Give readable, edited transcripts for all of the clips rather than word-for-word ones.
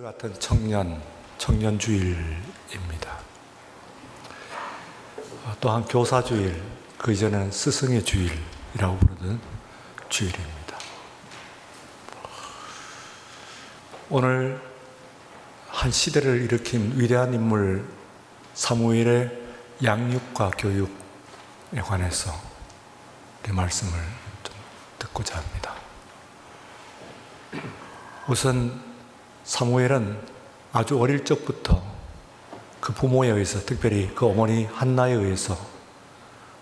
같은 청년주일입니다. 또한 교사주일, 그 이전에는 스승의 주일이라고 부르는 주일입니다. 오늘 한 시대를 일으킨 위대한 인물 사무엘의 양육과 교육에 관해서 이 말씀을 좀 듣고자 합니다. 우선 사무엘은 아주 어릴 적부터 그 부모에 의해서, 특별히 그 어머니 한나에 의해서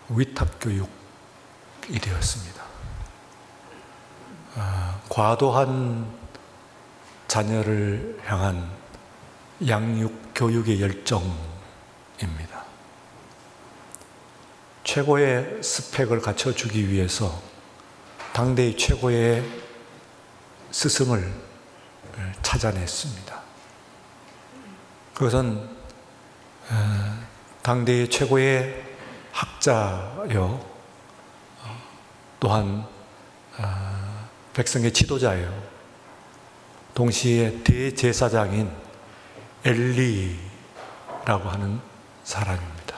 위탁교육이 되었습니다. 과도한 자녀를 향한 양육, 교육의 열정입니다. 최고의 스펙을 갖춰주기 위해서 당대의 최고의 스승을 찾아냈습니다. 그것은 당대의 최고의 학자요, 또한 백성의 지도자요, 동시에 대제사장인 엘리라고 하는 사람입니다.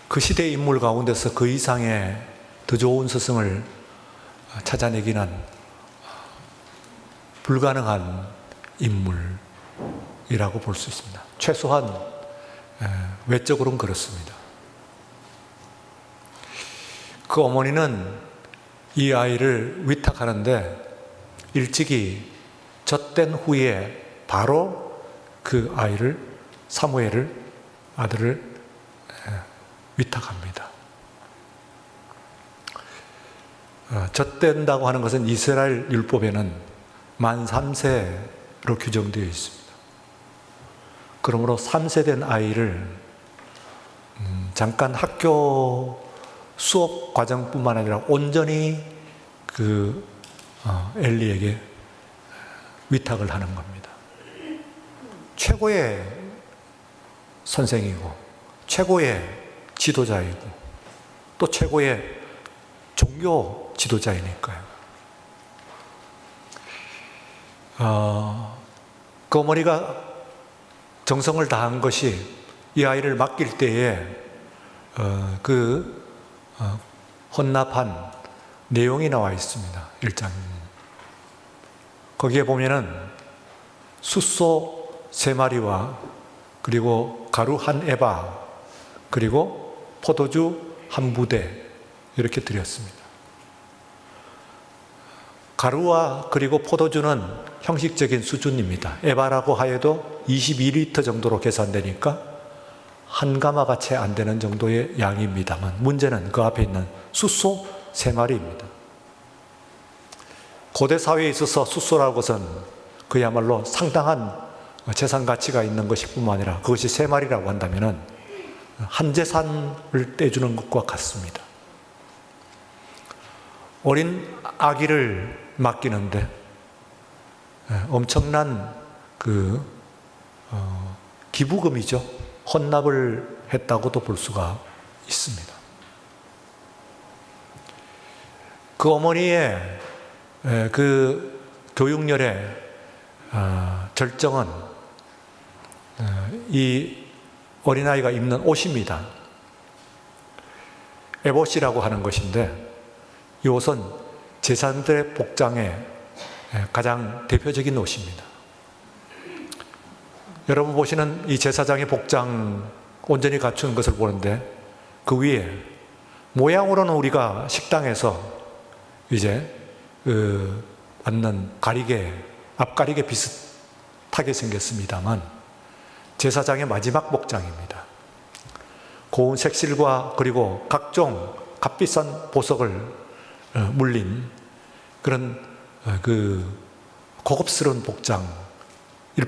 그 시대의 인물 가운데서 그 이상의 더 좋은 스승을 찾아내기는 불가능한 인물이라고 볼 수 있습니다. 최소한 외적으로는 그렇습니다. 그 어머니는 이 아이를 위탁하는데 일찍이 젖된 후에 바로 그 아이를, 사무엘을, 아들을 위탁합니다. 젖된다고 하는 것은 이스라엘 율법에는 만 3세로 규정되어 있습니다. 그러므로 3세 된 아이를 잠깐 학교 수업 과정뿐만 아니라 온전히 그 엘리에게 위탁을 하는 겁니다. 최고의 선생이고 최고의 지도자이고 또 최고의 종교 지도자이니까요. 그 어머니가 정성을 다한 것이 이 아이를 맡길 때에 헌납한 내용이 나와 있습니다. 1장. 거기에 보면은 숫소 3마리와 그리고 가루 1에바 그리고 포도주 1부대 이렇게 드렸습니다. 가루와 그리고 포도주는 형식적인 수준입니다. 에바라고 하여도 22리터 정도로 계산되니까 한 가마가 채 안 되는 정도의 양입니다만, 문제는 그 앞에 있는 숫소 3마리입니다. 고대 사회에 있어서 숫소라는 것은 그야말로 상당한 재산 가치가 있는 것일 뿐만 아니라 그것이 3마리라고 한다면 한 재산을 떼주는 것과 같습니다. 어린 아기를 맡기는데 엄청난 기부금이죠. 헌납을 했다고도 볼 수가 있습니다. 그 어머니의 그 교육열의 절정은 이 어린아이가 입는 옷입니다. 에봇이라고 하는 것인데 이 옷은 제사장들의 복장의 가장 대표적인 옷입니다. 여러분 보시는 이 제사장의 복장 온전히 갖춘 것을 보는데 그 위에 모양으로는 우리가 식당에서 이제 앉는 가리개, 앞가리개 비슷하게 생겼습니다만 제사장의 마지막 복장입니다. 고운 색실과 그리고 각종 값비싼 보석을 물린 그런 고급스러운 복장일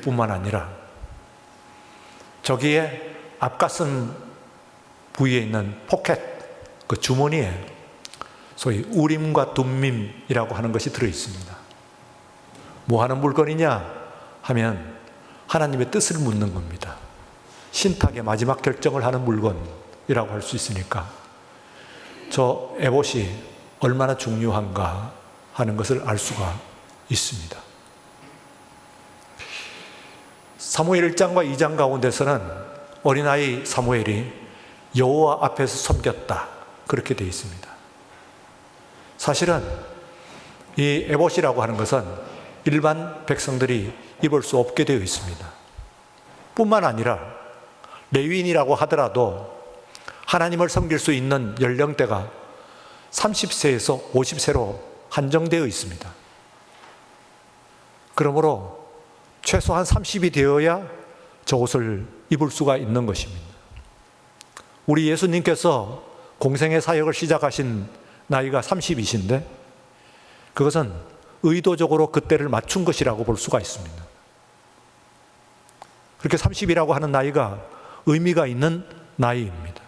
뿐만 아니라 저기에 앞가슴 부위에 있는 포켓, 그 주머니에 소위 우림과 둠밈이라고 하는 것이 들어있습니다. 뭐 하는 물건이냐 하면 하나님의 뜻을 묻는 겁니다. 신탁의 마지막 결정을 하는 물건이라고 할 수 있으니까 저 에봇이 얼마나 중요한가 하는 것을 알 수가 있습니다. 사무엘 1장과 2장 가운데서는 어린아이 사무엘이 여호와 앞에서 섬겼다, 그렇게 되어 있습니다. 사실은 이 에봇이라고 하는 것은 일반 백성들이 입을 수 없게 되어 있습니다. 뿐만 아니라 레위인이라고 하더라도 하나님을 섬길 수 있는 연령대가 30세에서 50세로 한정되어 있습니다. 그러므로 최소한 30이 되어야 저 옷을 입을 수가 있는 것입니다. 우리 예수님께서 공생의 사역을 시작하신 나이가 30이신데 그것은 의도적으로 그때를 맞춘 것이라고 볼 수가 있습니다. 그렇게 30이라고 하는 나이가 의미가 있는 나이입니다.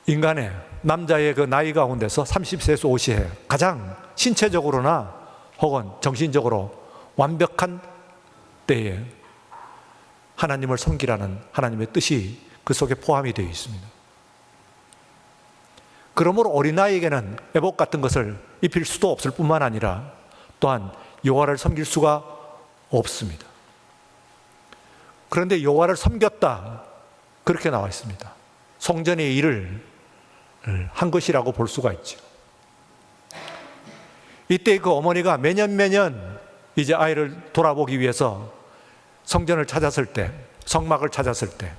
인간의 남자의 그 나이 가운데서 30세에서 50세 가장 신체적으로나 혹은 정신적으로 완벽한 때에 하나님을 섬기라는 하나님의 뜻이 그 속에 포함이 되어 있습니다. 그러므로 어린아이에게는 에봇 같은 것을 입힐 수도 없을 뿐만 아니라 또한 여호와를 섬길 수가 없습니다. 그런데 여호와를 섬겼다, 그렇게 나와 있습니다. 성전의 일을 한 것이라고 볼 수가 있죠. 이때 그 어머니가 매년 이제 아이를 돌아보기 위해서 성전을 찾았을 때, 성막을 찾았을 때,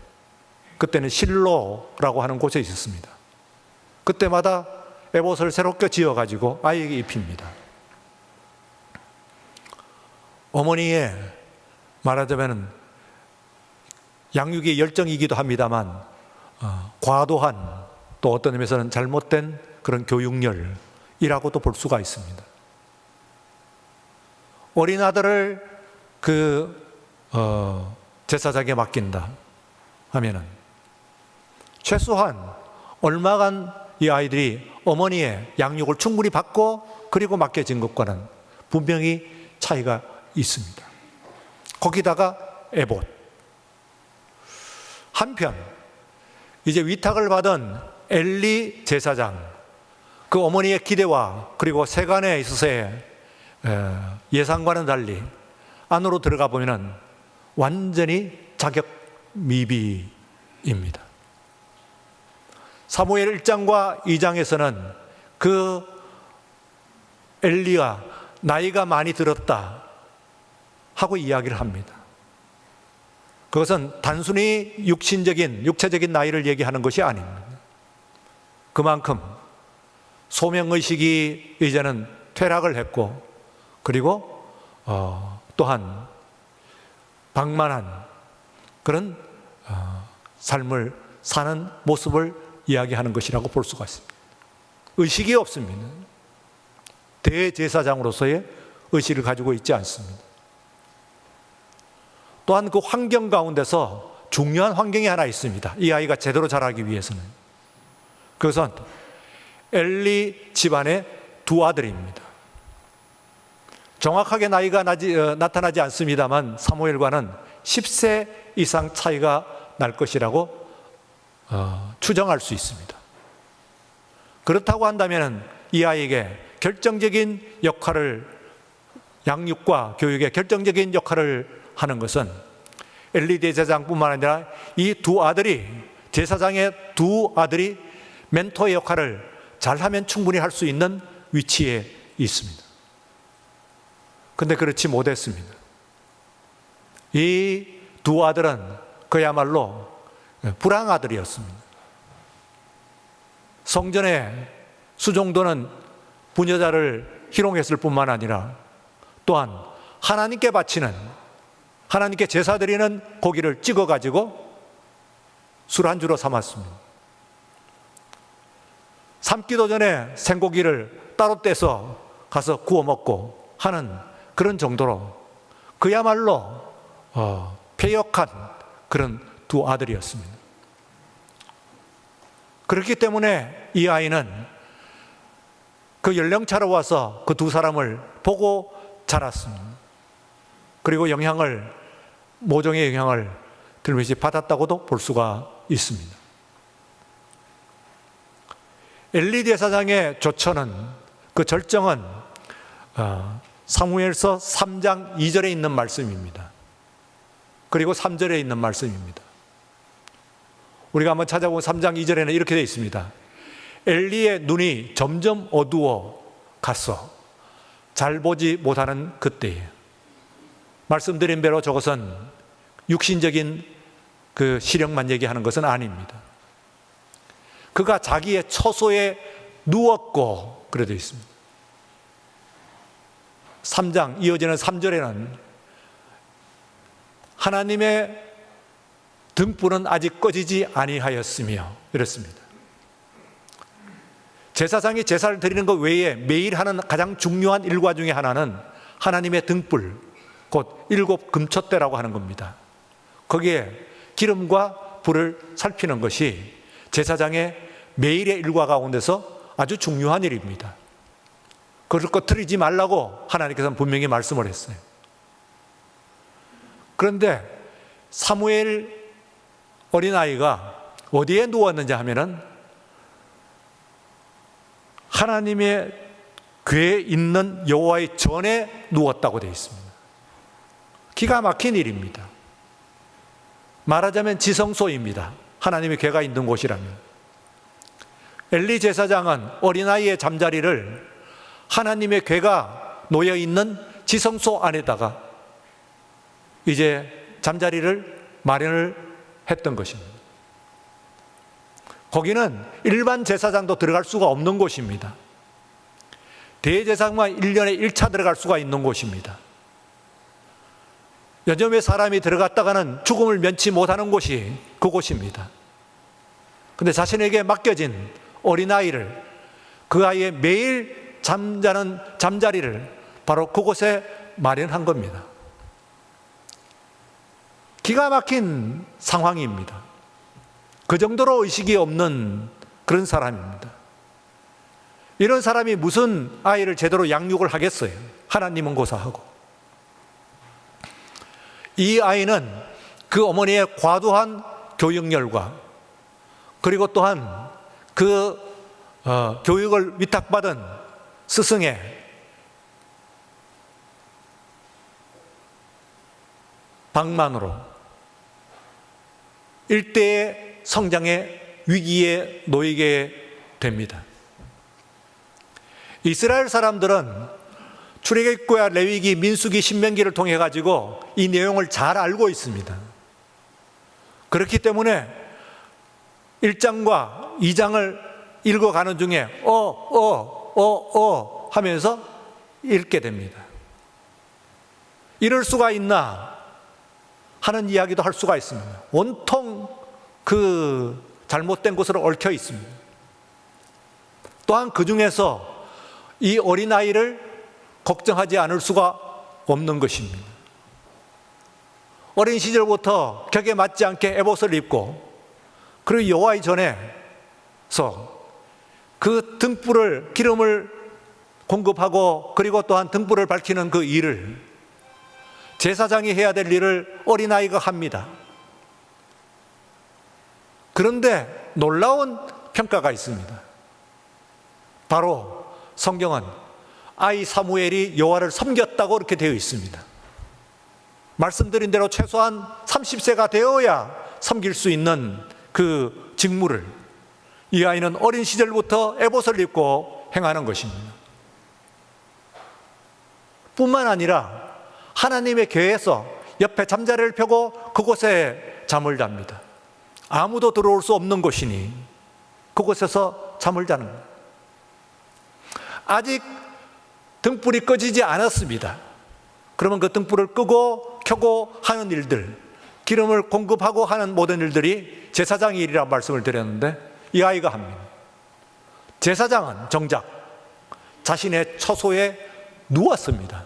그때는 실로라고 하는 곳에 있었습니다. 그때마다 에봇을 새롭게 지어가지고 아이에게 입힙니다. 어머니의 말하자면 양육의 열정이기도 합니다만 과도한, 또 어떤 의미에서는 잘못된 그런 교육열이라고도 볼 수가 있습니다. 어린 아들을 제사장에 맡긴다 하면은 최소한 얼마간 이 아이들이 어머니의 양육을 충분히 받고 그리고 맡겨진 것과는 분명히 차이가 있습니다. 거기다가 에봇. 한편 이제 위탁을 받은 엘리 제사장, 그 어머니의 기대와 그리고 세간에 있어서의 예상과는 달리 안으로 들어가 보면은 완전히 자격 미비입니다. 사무엘 1장과 2장에서는 그 엘리가 나이가 많이 들었다 하고 이야기를 합니다. 그것은 단순히 육체적인 나이를 얘기하는 것이 아닙니다. 그만큼 소명의식이 이제는 퇴락을 했고, 그리고 또한 방만한 그런 삶을 사는 모습을 이야기하는 것이라고 볼 수가 있습니다. 의식이 없습니다. 대제사장으로서의 의식을 가지고 있지 않습니다. 또한 그 환경 가운데서 중요한 환경이 하나 있습니다. 이 아이가 제대로 자라기 위해서는. 그것은 엘리 집안의 두 아들입니다. 정확하게 나이가 나타나지 않습니다만 사무엘과는 10세 이상 차이가 날 것이라고 추정할 수 있습니다. 그렇다고 한다면 이 아이에게 결정적인 역할을, 양육과 교육에 결정적인 역할을 하는 것은 엘리 대제사장뿐만 아니라 이 두 아들이, 제사장의 두 아들이 멘토의 역할을 잘하면 충분히 할 수 있는 위치에 있습니다. 근데 그렇지 못했습니다. 이 두 아들은 그야말로 불황아들이었습니다. 성전의 수종도는 부녀자를 희롱했을 뿐만 아니라 또한 하나님께 바치는, 하나님께 제사 드리는 고기를 찍어가지고 술안주로 삼았습니다. 삶기도 전에 생고기를 따로 떼서 가서 구워 먹고 하는 그런 정도로 그야말로 패역한 그런 두 아들이었습니다. 그렇기 때문에 이 아이는 그 연령차로 와서 그 두 사람을 보고 자랐습니다. 그리고 모종의 영향을 들면서 받았다고도 볼 수가 있습니다. 엘리 대사장의 조처는, 그 절정은 사무엘서 3장 2절에 있는 말씀입니다. 그리고 3절에 있는 말씀입니다. 우리가 한번 찾아보면 3장 2절에는 이렇게 되어 있습니다. 엘리의 눈이 점점 어두워 갔어. 잘 보지 못하는 그때에. 말씀드린 대로 저것은 육신적인 그 시력만 얘기하는 것은 아닙니다. 그가 자기의 처소에 누웠고 그래 되어 있습니다. 3장 이어지는 3절에는 하나님의 등불은 아직 꺼지지 아니하였으며 이렇습니다. 제사장이 제사를 드리는 것 외에 매일 하는 가장 중요한 일과 중에 하나는 하나님의 등불, 곧 7 금촛대라고 하는 겁니다. 거기에 기름과 불을 살피는 것이 제사장의 매일의 일과 가운데서 아주 중요한 일입니다. 그걸 꺼트리지 말라고 하나님께서는 분명히 말씀을 했어요. 그런데 사무엘 어린아이가 어디에 누웠는지 하면은 하나님의 궤에 있는 여호와의 전에 누웠다고 되어 있습니다. 기가 막힌 일입니다. 말하자면 지성소입니다. 하나님의 궤가 있는 곳이라면. 엘리 제사장은 어린아이의 잠자리를 하나님의 궤가 놓여 있는 지성소 안에다가 이제 잠자리를 마련을 했던 것입니다. 거기는 일반 제사장도 들어갈 수가 없는 곳입니다. 대제사장만 1년에 1차 들어갈 수가 있는 곳입니다. 여점에 사람이 들어갔다가는 죽음을 면치 못하는 곳이 그곳입니다. 그런데 자신에게 맡겨진 어린아이를, 그 아이의 매일 잠자는 잠자리를 바로 그곳에 마련한 겁니다. 기가 막힌 상황입니다. 그 정도로 의식이 없는 그런 사람입니다. 이런 사람이 무슨 아이를 제대로 양육을 하겠어요? 하나님은 고사하고. 이 아이는 그 어머니의 과도한 교육열과 그리고 또한 그 교육을 위탁받은 스승의 방만으로 일대의 성장의 위기에 놓이게 됩니다. 이스라엘 사람들은 출애굽기와 레위기, 민수기, 신명기를 통해 가지고 이 내용을 잘 알고 있습니다. 그렇기 때문에 1장과 2장을 읽어가는 중에 하면서 읽게 됩니다. 이럴 수가 있나 하는 이야기도 할 수가 있습니다. 온통 그 잘못된 곳으로 얽혀 있습니다. 또한 그 중에서 이 어린아이를 걱정하지 않을 수가 없는 것입니다. 어린 시절부터 격에 맞지 않게 에봇을 입고 그리고 여호와의 전에서 그 등불을, 기름을 공급하고 그리고 또한 등불을 밝히는 그 일을, 제사장이 해야 될 일을 어린아이가 합니다. 그런데 놀라운 평가가 있습니다. 바로 성경은 아이 사무엘이 여호와를 섬겼다고 이렇게 되어 있습니다. 말씀드린 대로 최소한 30세가 되어야 섬길 수 있는 그 직무를 이 아이는 어린 시절부터 에봇을 입고 행하는 것입니다. 뿐만 아니라 하나님의 궤에서 옆에 잠자리를 펴고 그곳에 잠을 잡니다. 아무도 들어올 수 없는 곳이니 그곳에서 잠을 자는 거예요. 아직 등불이 꺼지지 않았습니다. 그러면 그 등불을 끄고 켜고 하는 일들, 기름을 공급하고 하는 모든 일들이 제사장의 일이라고 말씀을 드렸는데 이 아이가 합니다. 제사장은 정작 자신의 처소에 누웠습니다.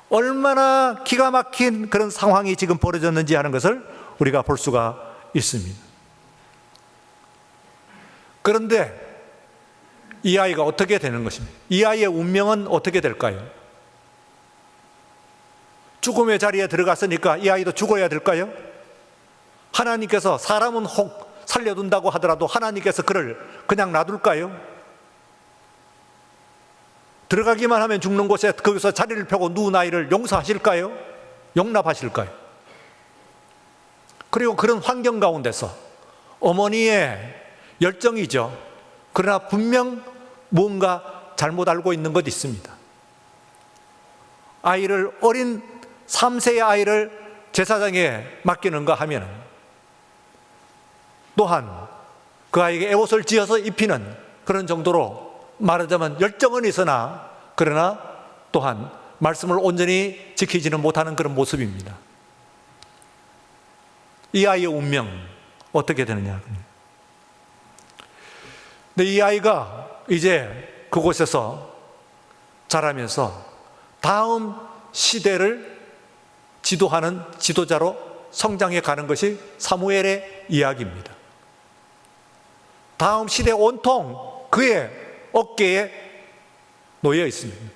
얼마나 기가 막힌 그런 상황이 지금 벌어졌는지 하는 것을 우리가 볼 수가 있습니다. 그런데 이 아이가 어떻게 되는 것입니까? 이 아이의 운명은 어떻게 될까요? 죽음의 자리에 들어갔으니까 이 아이도 죽어야 될까요? 하나님께서 사람은 혹 살려둔다고 하더라도 하나님께서 그를 그냥 놔둘까요? 들어가기만 하면 죽는 곳에 거기서 자리를 펴고 누운 아이를 용서하실까요? 용납하실까요? 그리고 그런 환경 가운데서 어머니의 열정이죠. 그러나 분명 무언가 잘못 알고 있는 것 있습니다. 아이를, 어린 3세의 아이를 제사장에 맡기는가 하면 또한 그 아이에게 에옷을 지어서 입히는 그런 정도로 말하자면 열정은 있으나 그러나 또한 말씀을 온전히 지키지는 못하는 그런 모습입니다. 이 아이의 운명 어떻게 되느냐. 근데 이 아이가 이제 그곳에서 자라면서 다음 시대를 지도하는 지도자로 성장해 가는 것이 사무엘의 이야기입니다. 다음 시대 온통 그의 어깨에 놓여 있습니다.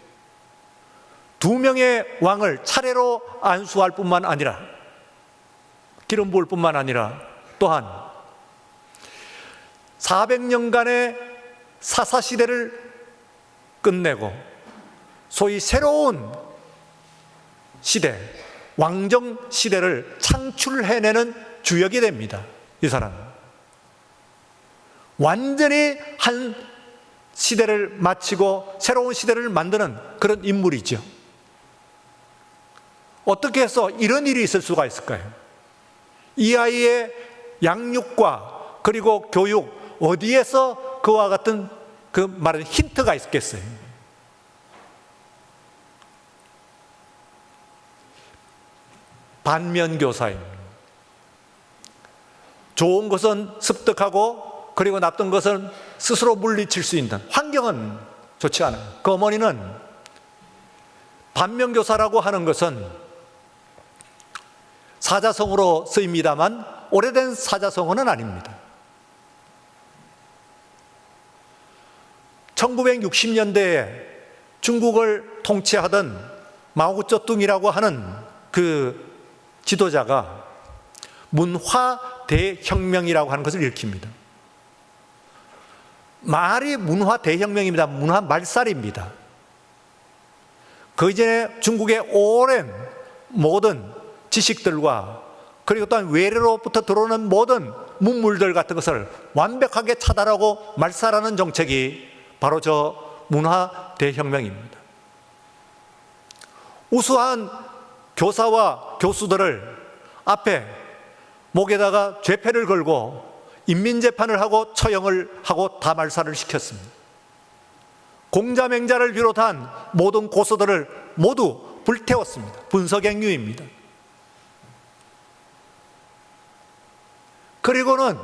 2명의 왕을 차례로 안수할 뿐만 아니라, 기름 부을 뿐만 아니라 또한 400년간의 사사시대를 끝내고 소위 새로운 시대, 왕정 시대를 창출해내는 주역이 됩니다. 이 사람은 완전히 한 시대를 마치고 새로운 시대를 만드는 그런 인물이죠. 어떻게 해서 이런 일이 있을 수가 있을까요? 이 아이의 양육과 그리고 교육, 어디에서 그와 같은 그 말하는 힌트가 있겠어요? 반면교사입니다. 좋은 것은 습득하고 그리고 나쁜 것은 스스로 물리칠 수 있는 환경은 좋지 않아요. 그 어머니는 반면교사라고 하는 것은 사자성어로 쓰입니다만 오래된 사자성어는 아닙니다. 1960년대에 중국을 통치하던 마오쩌둥이라고 하는 그 지도자가 문화대혁명이라고 하는 것을 일으킵니다. 말이 문화대혁명입니다. 문화 말살입니다. 그 이전에 중국의 오랜 모든 지식들과 그리고 또한 외래로부터 들어오는 모든 문물들 같은 것을 완벽하게 차단하고 말살하는 정책이 바로 저 문화대혁명입니다. 우수한 교사와 교수들을 앞에 목에다가 죄패를 걸고 인민재판을 하고 처형을 하고 다 말살을 시켰습니다. 공자맹자를 비롯한 모든 고서들을 모두 불태웠습니다. 분석행위입니다. 그리고는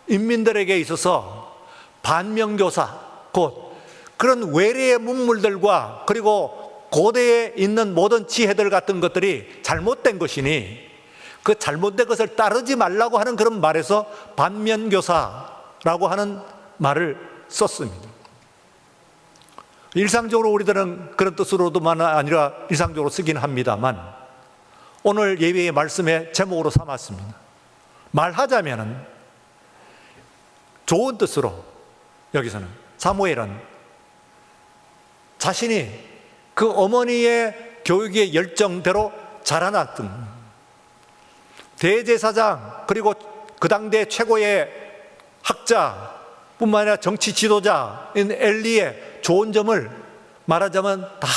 인민들에게 있어서 반면교사, 곧 그런 외래의 문물들과 그리고 고대에 있는 모든 지혜들 같은 것들이 잘못된 것이니 그 잘못된 것을 따르지 말라고 하는 그런 말에서 반면교사라고 하는 말을 썼습니다. 일상적으로 우리들은 그런 뜻으로도만 아니라 일상적으로 쓰긴 합니다만 오늘 예배의 말씀의 제목으로 삼았습니다. 말하자면은 좋은 뜻으로 여기서는 사무엘은 자신이 그 어머니의 교육의 열정대로 자라났던 대제사장 그리고 그 당대 최고의 학자뿐만 아니라 정치 지도자인 엘리의 좋은 점을 말하자면 다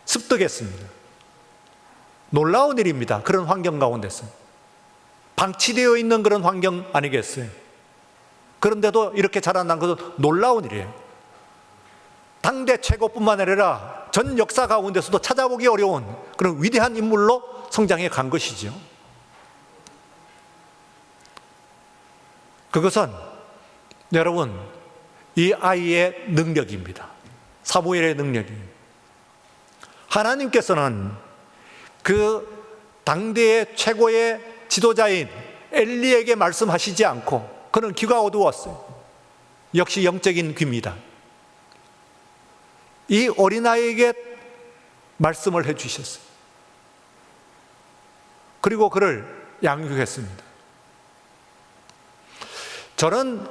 습득했습니다. 놀라운 일입니다. 그런 환경 가운데서 방치되어 있는 그런 환경 아니겠어요? 그런데도 이렇게 자라난 것은 놀라운 일이에요. 당대 최고뿐만 아니라 전 역사 가운데서도 찾아보기 어려운 그런 위대한 인물로 성장해 간 것이죠. 그것은 여러분 이 아이의 능력입니다. 사무엘의 능력입니다. 하나님께서는 그 당대의 최고의 지도자인 엘리에게 말씀하시지 않고 그는 귀가 어두웠어요. 역시 영적인 귀입니다. 이 어린아이에게 말씀을 해주셨어요. 그리고 그를 양육했습니다. 저는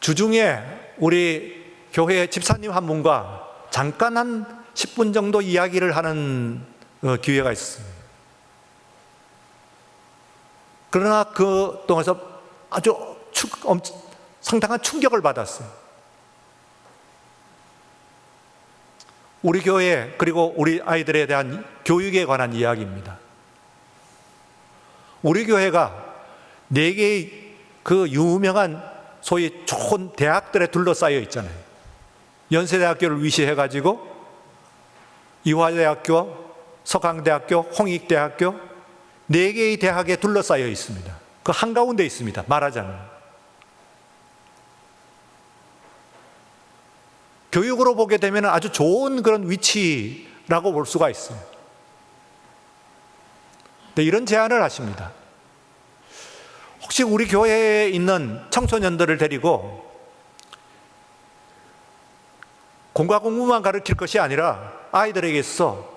주중에 우리 교회 집사님 한 분과 잠깐 한 10분 정도 이야기를 하는 기회가 있었습니다. 그러나 그 동안에서 아주 상당한 충격을 받았어요. 우리 교회 그리고 우리 아이들에 대한 교육에 관한 이야기입니다. 우리 교회가 4개의 그 유명한 소위 좋은 대학들에 둘러싸여 있잖아요. 연세대학교를 위시해가지고 이화대학교, 서강대학교, 홍익대학교 4개의 대학에 둘러싸여 있습니다. 그 한가운데 있습니다. 말하자면 교육으로 보게 되면 아주 좋은 그런 위치라고 볼 수가 있어요. 네, 이런 제안을 하십니다. 혹시 우리 교회에 있는 청소년들을 데리고 공과 공부만 가르칠 것이 아니라 아이들에게 있어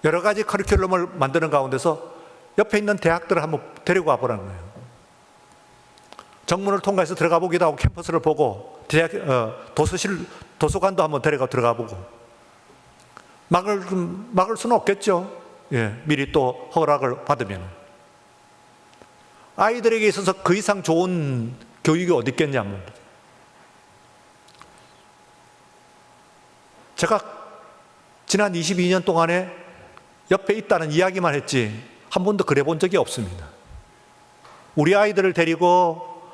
여러 가지 커리큘럼을 만드는 가운데서 옆에 있는 대학들을 한번 데리고 와보라는 거예요. 정문을 통과해서 들어가 보기도 하고 캠퍼스를 보고 도서관도 한번 들어가 보고 막을 수는 없겠죠. 예, 미리 또 허락을 받으면. 아이들에게 있어서 그 이상 좋은 교육이 어디 있겠냐면, 제가 지난 22년 동안에 옆에 있다는 이야기만 했지 한 번도 그래 본 적이 없습니다. 우리 아이들을 데리고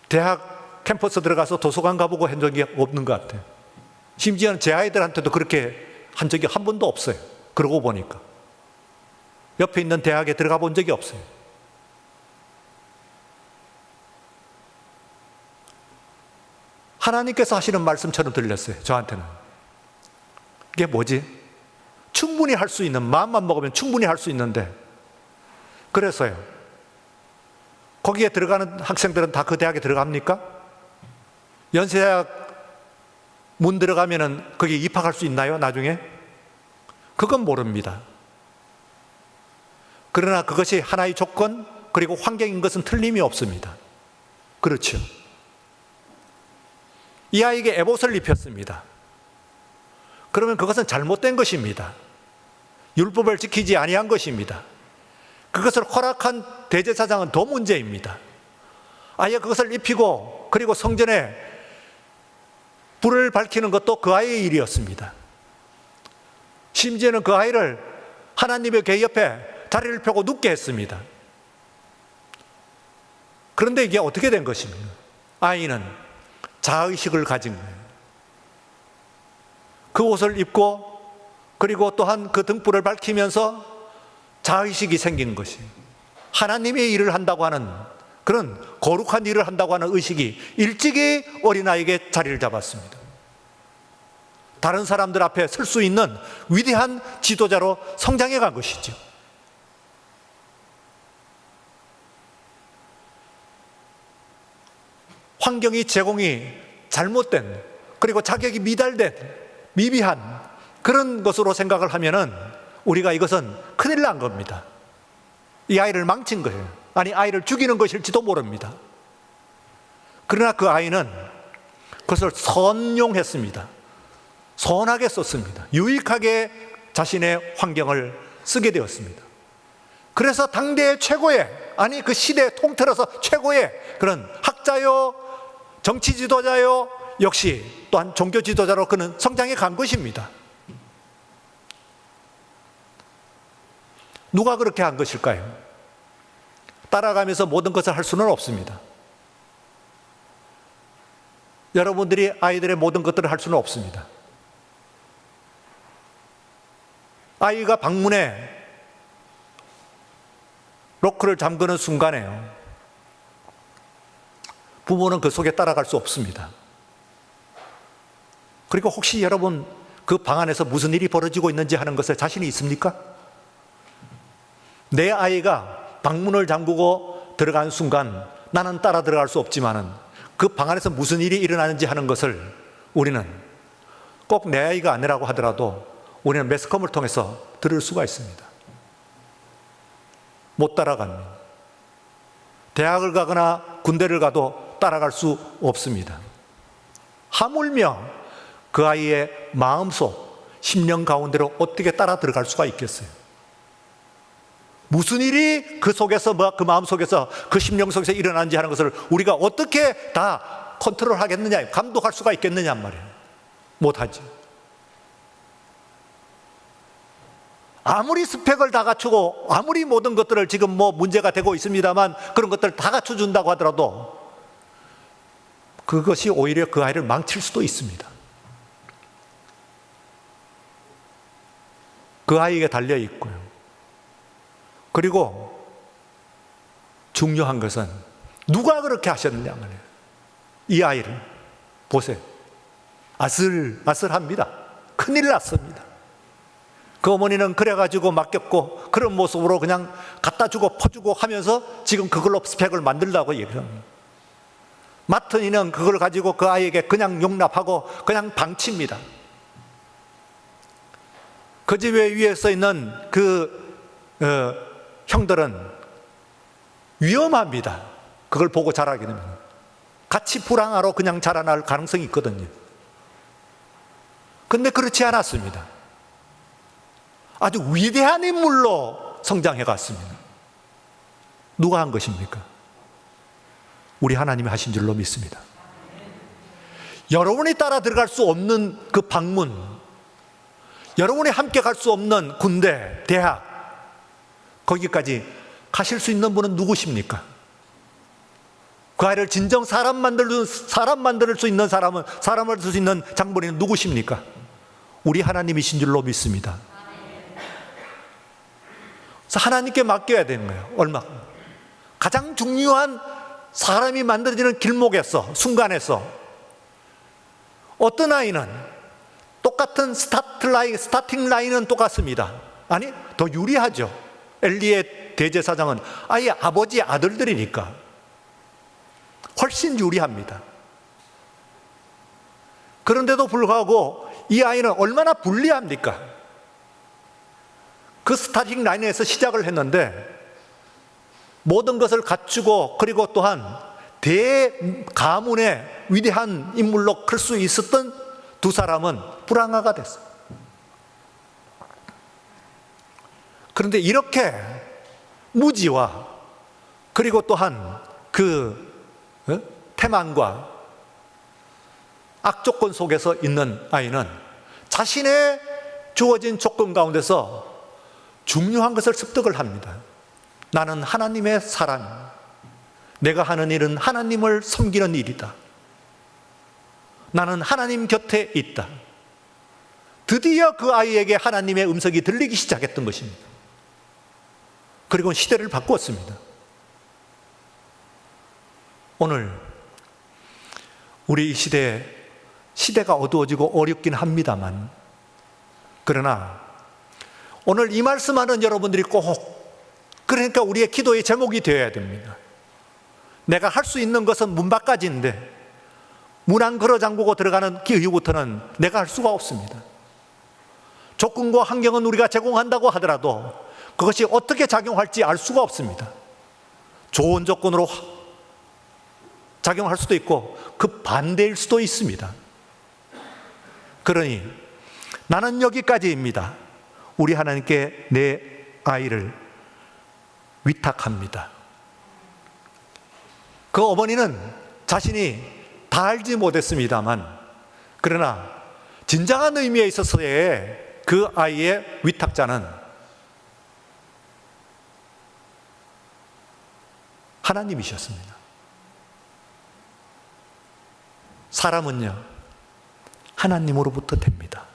대학 캠퍼스 들어가서 도서관 가보고 한 적이 없는 것 같아요. 심지어는 제 아이들한테도 그렇게 한 적이 한 번도 없어요. 그러고 보니까 옆에 있는 대학에 들어가 본 적이 없어요. 하나님께서 하시는 말씀처럼 들렸어요. 저한테는. 이게 뭐지? 충분히 할 수 있는, 마음만 먹으면 충분히 할 수 있는데, 그래서요, 거기에 들어가는 학생들은 다 그 대학에 들어갑니까? 연세대학 문 들어가면은 거기 입학할 수 있나요? 나중에? 그건 모릅니다. 그러나 그것이 하나의 조건 그리고 환경인 것은 틀림이 없습니다. 그렇죠. 이 아이에게 에봇을 입혔습니다. 그러면 그것은 잘못된 것입니다. 율법을 지키지 아니한 것입니다. 그것을 허락한 대제사장은 더 문제입니다. 아예 그것을 입히고 그리고 성전에 불을 밝히는 것도 그 아이의 일이었습니다. 심지어는 그 아이를 하나님의 궤 옆에 다리를 펴고 눕게 했습니다. 그런데 이게 어떻게 된 것입니까? 아이는 자의식을 가진 거예요. 그 옷을 입고 그리고 또한 그 등불을 밝히면서 자의식이 생긴 것이, 하나님의 일을 한다고 하는 그런 거룩한 일을 한다고 하는 의식이 일찍이 어린아이에게 자리를 잡았습니다. 다른 사람들 앞에 설 수 있는 위대한 지도자로 성장해 간 것이죠. 환경이 제공이 잘못된, 그리고 자격이 미달된 미비한 그런 것으로 생각을 하면은 우리가 이것은 큰일 난 겁니다. 이 아이를 망친 거예요. 아니, 아이를 죽이는 것일지도 모릅니다. 그러나 그 아이는 그것을 선용했습니다. 선하게 썼습니다. 유익하게 자신의 환경을 쓰게 되었습니다. 그래서 당대의 최고의, 아니 그 시대 통틀어서 최고의 그런 학자요, 정치 지도자요, 역시 또한 종교 지도자로 그는 성장해 간 것입니다. 누가 그렇게 한 것일까요? 따라가면서 모든 것을 할 수는 없습니다. 여러분들이 아이들의 모든 것들을 할 수는 없습니다. 아이가 방문에 로크를 잠그는 순간에요, 부모는 그 속에 따라갈 수 없습니다. 그리고 혹시 여러분 그 방 안에서 무슨 일이 벌어지고 있는지 하는 것에 자신이 있습니까? 내 아이가 방문을 잠그고 들어간 순간 나는 따라 들어갈 수 없지만은 그 방 안에서 무슨 일이 일어나는지 하는 것을 우리는 꼭 내 아이가 아니라고 하더라도 우리는 매스컴을 통해서 들을 수가 있습니다. 못 따라갑니다. 대학을 가거나 군대를 가도 따라갈 수 없습니다. 하물며 그 아이의 마음속, 심령 가운데로 어떻게 따라 들어갈 수가 있겠어요? 무슨 일이 그 속에서, 그 마음 속에서, 그 심령 속에서 일어나는지 하는 것을 우리가 어떻게 다 컨트롤 하겠느냐, 감독할 수가 있겠느냐 말이에요. 못하지. 아무리 스펙을 다 갖추고 아무리 모든 것들을 지금 문제가 되고 있습니다만 그런 것들을 다 갖춰준다고 하더라도 그것이 오히려 그 아이를 망칠 수도 있습니다. 그 아이에게 달려 있고요. 그리고 중요한 것은 누가 그렇게 하셨느냐 말이에요. 이 아이를 보세요. 아슬아슬합니다. 큰일 났습니다. 그 어머니는 그래가지고 맡겼고 그런 모습으로 그냥 갖다 주고 퍼주고 하면서 지금 그걸로 스펙을 만들라고 얘기를 합니다. 맡은 이는 그걸 가지고 그 아이에게 그냥 용납하고 그냥 방치입니다. 그 집 위에 서 있는 형들은 위험합니다. 그걸 보고 자라게 되면 같이 불황아로 그냥 자라날 가능성이 있거든요. 근데 그렇지 않았습니다. 아주 위대한 인물로 성장해 갔습니다. 누가 한 것입니까? 우리 하나님이 하신 줄로 믿습니다. 여러분이 따라 들어갈 수 없는 그 방문, 여러분이 함께 갈 수 없는 군대, 대학, 거기까지 가실 수 있는 분은 누구십니까? 그 아이를 진정 사람 만들 수 있는 사람을 쓸 수 있는 장본인은 누구십니까? 우리 하나님이신 줄로 믿습니다. 그래서 하나님께 맡겨야 되는 거예요. 가장 중요한 사람이 만들어지는 길목에서, 순간에서 어떤 아이는 똑같은 스타팅 라인은 똑같습니다. 아니, 더 유리하죠. 엘리의 대제사장은 아예 아버지의 아들들이니까 훨씬 유리합니다. 그런데도 불구하고 이 아이는 얼마나 불리합니까? 그 스타팅 라인에서 시작을 했는데 모든 것을 갖추고 그리고 또한 대가문의 위대한 인물로 클 수 있었던 두 사람은 불황아가 됐어요. 그런데 이렇게 무지와 그리고 또한 그 태만과 악조건 속에서 있는 아이는 자신의 주어진 조건 가운데서 중요한 것을 습득을 합니다. 나는 하나님의 사람이다. 내가 하는 일은 하나님을 섬기는 일이다. 나는 하나님 곁에 있다. 드디어 그 아이에게 하나님의 음성이 들리기 시작했던 것입니다. 그리고 시대를 바꾸었습니다. 오늘 우리 이 시대가 어두워지고 어렵긴 합니다만, 그러나 오늘 이 말씀하는 여러분들이 그러니까 우리의 기도의 제목이 되어야 됩니다. 내가 할 수 있는 것은 문 밖까지인데 문 안 걸어 잠그고 들어가는 그 이후부터는 내가 할 수가 없습니다. 조건과 환경은 우리가 제공한다고 하더라도 그것이 어떻게 작용할지 알 수가 없습니다. 좋은 조건으로 작용할 수도 있고 그 반대일 수도 있습니다. 그러니 나는 여기까지입니다. 우리 하나님께 내 아이를 위탁합니다. 그 어머니는 자신이 다 알지 못했습니다만, 그러나 진정한 의미에 있어서의 그 아이의 위탁자는 하나님이셨습니다. 사람은요, 하나님으로부터 됩니다.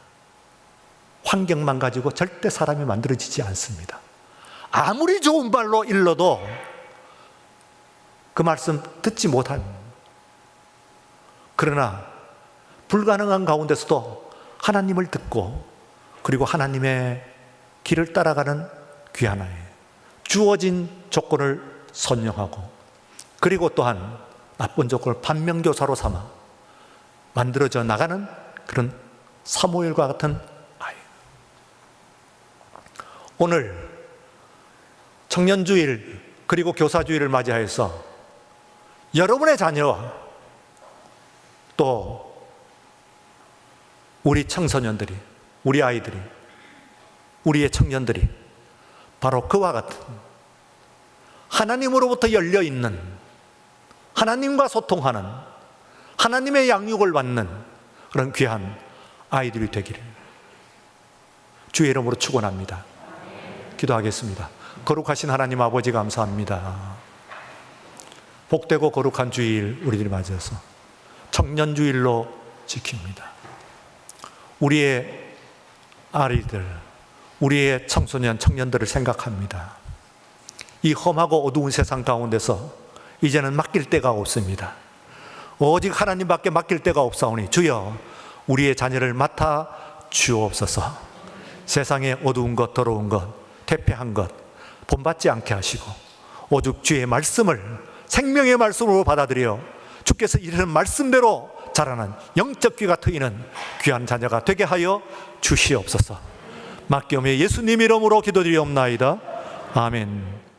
환경만 가지고 절대 사람이 만들어지지 않습니다. 아무리 좋은 말로 일러도 그 말씀 듣지 못합니다. 그러나 불가능한 가운데서도 하나님을 듣고 그리고 하나님의 길을 따라가는 귀한 아이, 주어진 조건을 선용하고 그리고 또한 나쁜 조건을 반면교사로 삼아 만들어져 나가는 그런 사무엘과 같은 아이. 오늘 청년주일 그리고 교사주일을 맞이하여서 여러분의 자녀와 또 우리 청소년들이, 우리 아이들이, 우리의 청년들이 바로 그와 같은 하나님으로부터 열려있는, 하나님과 소통하는, 하나님의 양육을 받는 그런 귀한 아이들이 되기를 주의 이름으로 축원합니다. 기도하겠습니다. 거룩하신 하나님 아버지 감사합니다. 복되고 거룩한 주일 우리들이 맞아서 청년주일로 지킵니다. 우리의 아이들, 우리의 청소년, 청년들을 생각합니다. 이 험하고 어두운 세상 가운데서 이제는 맡길 데가 없습니다. 오직 하나님밖에 맡길 데가 없사오니 주여 우리의 자녀를 맡아 주옵소서. 세상의 어두운 것, 더러운 것, 퇴폐한 것 본받지 않게 하시고 오직 주의 말씀을 생명의 말씀으로 받아들여 주께서 이르는 말씀대로 자라는 영적 귀가 트이는 귀한 자녀가 되게 하여 주시옵소서. 맡기오며 예수님 이름으로 기도드리옵나이다. 아멘.